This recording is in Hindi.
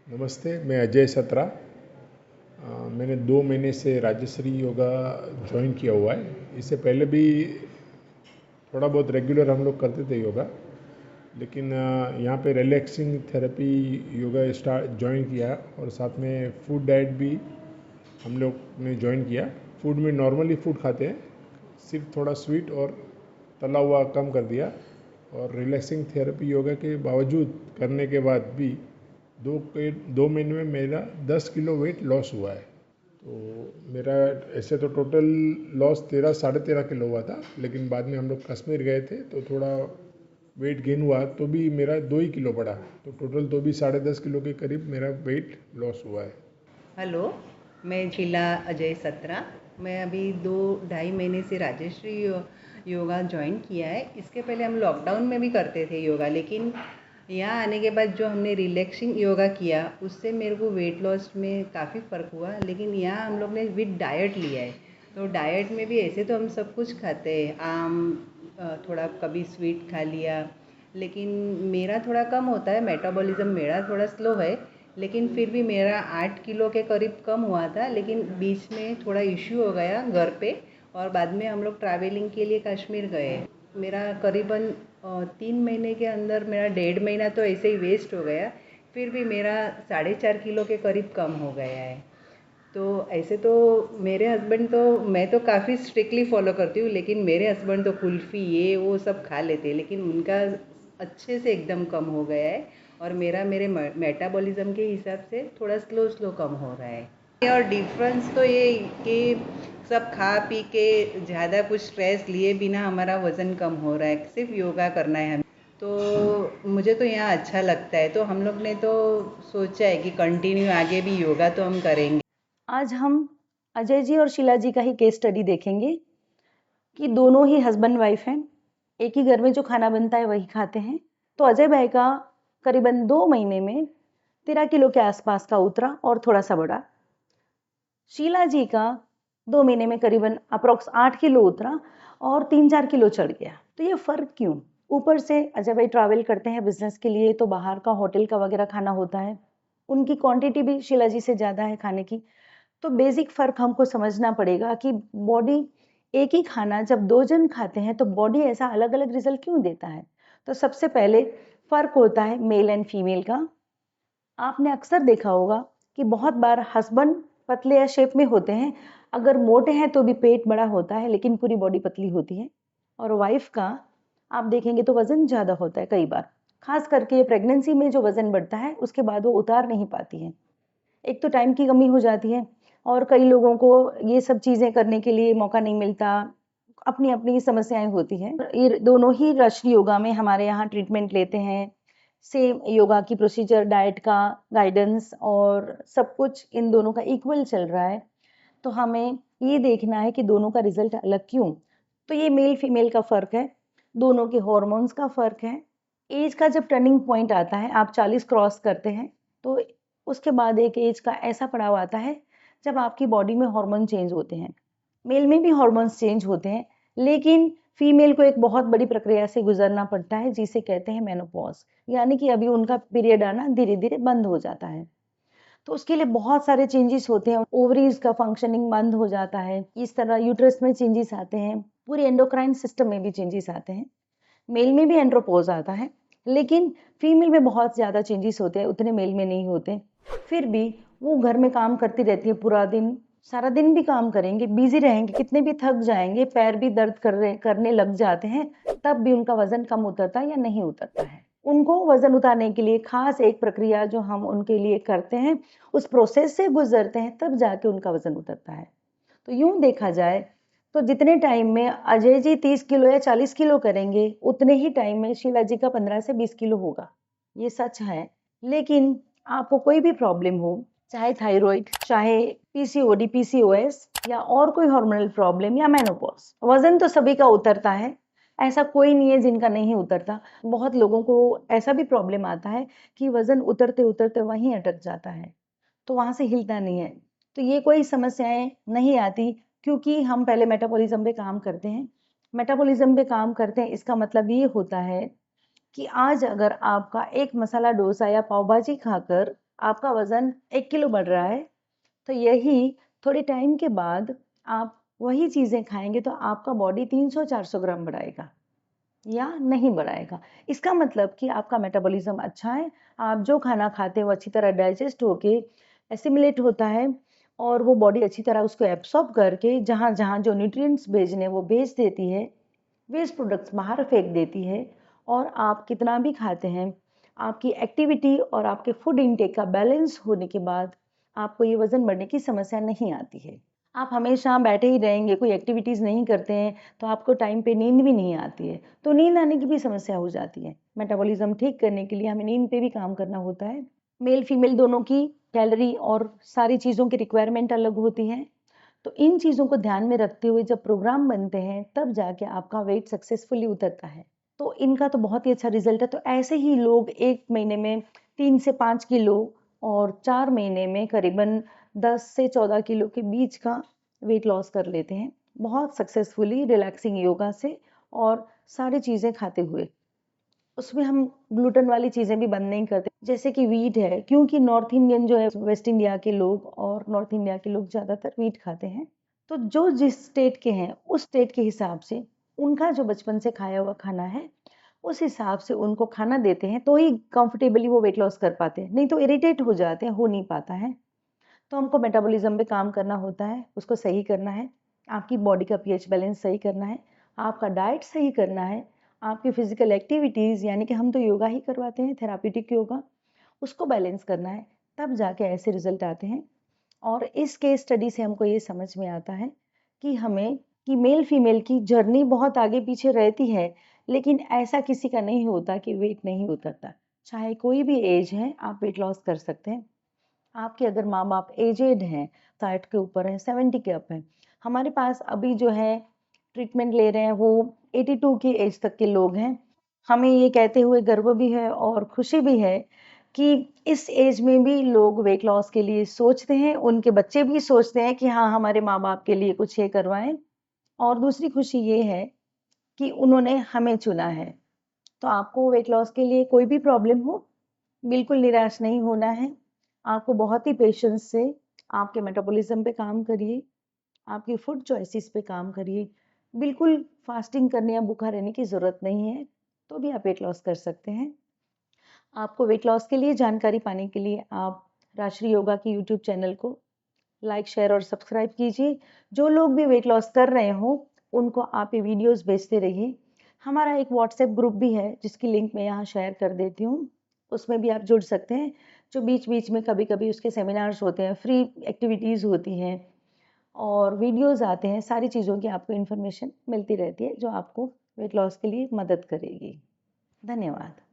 नमस्ते, मैं अजय सत्रा। मैंने 2 महीने से राजश्री योगा ज्वाइन किया हुआ है। इससे पहले भी थोड़ा बहुत रेगुलर हम लोग करते थे योगा, लेकिन यहाँ पे रिलैक्सिंग थेरेपी योगा ज्वाइन किया और साथ में फूड डाइट भी हम लोग ने ज्वाइन किया। फूड में नॉर्मली फूड खाते हैं, सिर्फ थोड़ा स्वीट और तला हुआ कम कर दिया। और रिलैक्सिंग थेरेपी योगा के बावजूद करने के बाद भी 2 महीने में मेरा 10 किलो वेट लॉस हुआ है। तो मेरा ऐसे तो टोटल लॉस 13-13.5 किलो हुआ था, लेकिन बाद में हम लोग कश्मीर गए थे तो थोड़ा वेट गेन हुआ, तो भी मेरा 2 ही किलो बढ़ा। तो टोटल तो भी 10.5 किलो के करीब मेरा वेट लॉस हुआ है। हेलो, मैं जिला अजय सत्रा। मैं अभी 2-2.5 महीने से राजश्री योगा ज्वाइन किया है। इसके पहले हम लॉकडाउन में भी करते थे योगा, लेकिन यहाँ आने के बाद जो हमने रिलैक्सिंग योगा किया उससे मेरे को वेट लॉस में काफ़ी फ़र्क हुआ। लेकिन यहाँ हम लोग ने विद डाइट लिया है, तो डाइट में भी ऐसे तो हम सब कुछ खाते हैं, आम, थोड़ा कभी स्वीट खा लिया, लेकिन मेरा थोड़ा कम होता है, मेटाबॉलिज्म मेरा थोड़ा स्लो है। लेकिन फिर भी मेरा 8 किलो के करीब कम हुआ था, लेकिन बीच में थोड़ा इश्यू हो गया घर पे, और बाद में हम लोग ट्रैवलिंग के लिए कश्मीर गए। मेरा करीबन 3 महीने के अंदर मेरा 1.5 महीना तो ऐसे ही वेस्ट हो गया। फिर भी मेरा 4.5 किलो के करीब कम हो गया है। तो ऐसे तो मेरे हस्बैंड तो, मैं तो काफ़ी स्ट्रिक्टली फॉलो करती हूँ, लेकिन मेरे हस्बैंड तो कुल्फ़ी ये वो सब खा लेते हैं, लेकिन उनका अच्छे से एकदम कम हो गया है। और मेरे मेटाबॉलिज्म के हिसाब से थोड़ा स्लो स्लो कम हो रहा है। और डिफरेंस तो ये कि सब खा पी के ज़्यादा कुछ स्ट्रेस लिए बिना हमारा वज़न कम हो रहा है, सिर्फ योगा करना है हमें। तो मुझे तो यहाँ अच्छा लगता है, तो हम लोग ने तो सोचा है कि कंटिन्यू आगे भी योगा तो हम करेंगे। आज हम अजय जी और शीला जी का ही केस स्टडी देखेंगे कि दोनों ही हस्बैंड वाइफ हैं, एक ही घर में जो खाना बनता है वही खाते हैं। तो अजय भाई का करीबन 2 महीने में 13 किलो के आसपास का उतरा और थोड़ा सा बढ़ा। शीला जी का 2 महीने में करीबन अप्रोक्स 8 किलो उतरा और 3-4 किलो चढ़ गया। तो ये फर्क क्यों? ऊपर से अजय भाई ट्रैवल करते हैं बिजनेस के लिए, तो बाहर का होटल का वगैरह खाना होता है, उनकी क्वांटिटी भी शीला जी से ज़्यादा है खाने की। तो बेसिक फ़र्क हमको समझना पड़ेगा कि बॉडी एक ही खाना जब 2 जन खाते हैं तो बॉडी ऐसा अलग-अलग रिज़ल्ट क्यों देता है? तो सबसे पहले फ़र्क होता है मेल एंड फीमेल का। आपने अक्सर देखा होगा कि बहुत बार हस्बैंड पतले या शेप में होते हैं, अगर मोटे हैं तो भी पेट बड़ा होता है लेकिन पूरी बॉडी पतली होती है। और वाइफ़ का आप देखेंगे तो वज़न ज़्यादा होता है कई बार। ख़ास करके प्रेगनेंसी में जो वज़न बढ़ता है उसके बाद वो उतार नहीं पाती हैं। एक तो टाइम की कमी हो जाती है और कई लोगों को ये सब चीज़ें करने के लिए मौका नहीं मिलता, अपनी-अपनी समस्याएँ होती हैं। ये दोनों ही राष्ट्रीय योगा में हमारे यहाँ ट्रीटमेंट लेते हैं। सेम योगा की प्रोसीजर, डाइट का गाइडेंस और सब कुछ इन दोनों का इक्वल चल रहा है। तो हमें ये देखना है कि दोनों का रिज़ल्ट अलग क्यों? तो ये मेल-फीमेल का फ़र्क है, दोनों के हॉर्मोन्स का फ़र्क है। ऐज का जब टर्निंग पॉइंट आता है, आप 40 क्रॉस करते हैं, तो उसके बाद एक ऐज का ऐसा पड़ाव आता है, जब आपकी बॉडी में हार्मोन चेंज होते हैं। मेल में भी हार्मोन्स चेंज होते हैं, लेकिन फीमेल को एक बहुत बड़ी प्रक्रिया से गुज़रना पड़ता है, जिसे कहते हैं मेनोपॉज़। यानी कि अभी उनका पीरियड आना धीरे-धीरे बंद हो जाता है। तो उसके लिए बहुत सारे चेंजेस होते हैं, ओवरीज का फंक्शनिंग बंद हो जाता है, इस तरह यूट्रस में चेंजेस आते हैं, पूरे एंडोक्राइन सिस्टम में भी चेंजेस आते हैं। मेल में भी एंड्रोपोज आता है, लेकिन फीमेल में बहुत ज़्यादा चेंजेस होते हैं, उतने मेल में नहीं होते। फिर भी वो घर में काम करती रहती है पूरा दिन, सारा दिन भी काम करेंगे, बिजी रहेंगे, कितने भी थक जाएंगे, पैर भी दर्द करने लग जाते हैं, तब भी उनका वजन कम उतरता है या नहीं उतरता है। उनको वजन उतारने के लिए खास एक प्रक्रिया जो हम उनके लिए करते हैं, उस प्रोसेस से गुजरते हैं, तब जाके उनका वजन उतरता है। तो यूं देखा जाए तो जितने टाइम में अजय जी 30 किलो या 40 किलो करेंगे, उतने ही टाइम में शीला जी का 15 से 20 किलो होगा। ये सच है। लेकिन आपको कोई भी प्रॉब्लम हो, चाहे थायराइड, चाहे पीसीओडी, पीसीओएस या और कोई हार्मोनल प्रॉब्लम या मेनोपॉज, वजन तो सभी का उतरता है। ऐसा कोई नहीं है जिनका नहीं उतरता। बहुत लोगों को ऐसा भी प्रॉब्लम आता है कि वजन उतरते-उतरते वहीं अटक जाता है, तो वहाँ से हिलता नहीं है। तो ये कोई समस्याएँ नहीं आती, क्योंकि हम पहले मेटाबॉलिज्म पे काम करते हैं। मेटाबॉलिज्म पे काम करते हैं, इसका मतलब ये होता है कि आज अगर आपका एक मसाला डोसा या पाव भाजी खाकर आपका वज़न 1 किलो बढ़ रहा है, तो यही थोड़े टाइम के बाद आप वही चीज़ें खाएँगे तो आपका बॉडी 300-400 ग्राम बढ़ाएगा या नहीं बढ़ाएगा। इसका मतलब कि आपका मेटाबॉलिज़्म अच्छा है, आप जो खाना खाते हैं वो अच्छी तरह डाइजेस्ट होके एसिमिलेट होता है और वो बॉडी अच्छी तरह उसको एब्सॉर्ब करके जहाँ-जहाँ जो न्यूट्रिएंट्स भेजने हैं वो भेज देती है, वेस्ट प्रोडक्ट्स बाहर फेंक देती है और आप कितना भी खाते हैं, आपकी एक्टिविटी और आपके फूड इनटेक का बैलेंस होने के बाद आपको ये वज़न बढ़ने की समस्या नहीं आती है। आप हमेशा बैठे ही रहेंगे, कोई एक्टिविटीज़ नहीं करते हैं, तो आपको टाइम पे नींद भी नहीं आती है, तो नींद आने की भी समस्या हो जाती है। मेटाबॉलिज़्म ठीक करने के लिए हमें नींद पे भी काम करना होता है। मेल फीमेल दोनों की कैलोरी और सारी चीज़ों की रिक्वायरमेंट अलग होती हैं, तो इन चीज़ों को ध्यान में रखते हुए जब प्रोग्राम बनते हैं, तब जाके आपका वेट सक्सेसफुली उतरता है। तो इनका तो बहुत ही अच्छा रिज़ल्ट है, तो ऐसे ही लोग 1 महीने में 3 से 5 किलो और 4 महीने में करीबन 10 से 14 किलो के बीच का वेट लॉस कर लेते हैं, बहुत सक्सेसफुली रिलैक्सिंग योगा से और सारी चीज़ें खाते हुए। उसमें हम ग्लूटेन वाली चीज़ें भी बंद नहीं करते, जैसे कि व्हीट है, क्योंकि नॉर्थ इंडियन जो है वेस्ट इंडिया के लोग और नॉर्थ इंडिया के लोग ज़्यादातर व्हीट खाते हैं। तो जो जिस स्टेट के हैं, उस स्टेट के हिसाब से उनका जो बचपन से खाया हुआ खाना है, उस हिसाब से उनको खाना देते हैं, तो ही कंफर्टेबली वो वेट लॉस कर पाते हैं, नहीं तो इरिटेट हो जाते हैं, हो नहीं पाता है। तो हमको मेटाबॉलिज्म पे काम करना होता है, उसको सही करना है, आपकी बॉडी का पीएच बैलेंस सही करना है, आपका डाइट सही करना है, आपकी फिजिकल एक्टिविटीज़ यानी कि हम तो योगा ही करवाते हैं, थेरापीटिक योगा, उसको बैलेंस करना है, तब जाके ऐसे रिजल्ट आते हैं। और इस केस स्टडी से हमको ये समझ में आता है कि हमें कि मेल फीमेल की जर्नी बहुत आगे पीछे रहती है, लेकिन ऐसा किसी का नहीं होता कि वेट नहीं उतरता। चाहे कोई भी एज है, आप वेट लॉस कर सकते हैं। आपके अगर माँ-बाप एजेड हैं, 60 के ऊपर हैं, 70 के अप हैं, हमारे पास अभी जो है ट्रीटमेंट ले रहे हैं वो 82 की एज तक के लोग हैं। हमें ये कहते हुए गर्व भी है और खुशी भी है कि इस एज में भी लोग वेट लॉस के लिए सोचते हैं, उनके बच्चे भी सोचते हैं कि हाँ, हमारे माँ-बाप के लिए कुछ ये करवाएँ। और दूसरी खुशी ये है कि उन्होंने हमें चुना है। तो आपको वेट लॉस के लिए कोई भी प्रॉब्लम हो, बिल्कुल निराश नहीं होना है। आपको बहुत ही पेशेंस से आपके मेटाबॉलिज्म पे काम करिए, आपकी फूड चॉइसेस पे काम करिए। बिल्कुल फास्टिंग करने या भूखा रहने की ज़रूरत नहीं है, तो भी आप वेट लॉस कर सकते हैं। आपको वेट लॉस के लिए जानकारी पाने के लिए आप राष्ट्रीय योगा की यूट्यूब चैनल को लाइक, शेयर और सब्सक्राइब कीजिए। जो लोग भी वेट लॉस कर रहे हों, उनको आप ये वीडियोज़ भेजते रहिए। हमारा एक व्हाट्सएप ग्रुप भी है, जिसकी लिंक मैं यहाँ शेयर कर देती हूँ। उसमें भी आप जुड़ सकते हैं। जो बीच-बीच में कभी-कभी उसके सेमिनार्स होते हैं, फ्री एक्टिविटीज़ होती हैं और वीडियोज़ आते हैं, सारी चीज़ों की आपको इन्फॉर्मेशन मिलती रहती है, जो आपको वेट लॉस के लिए मदद करेगी। धन्यवाद।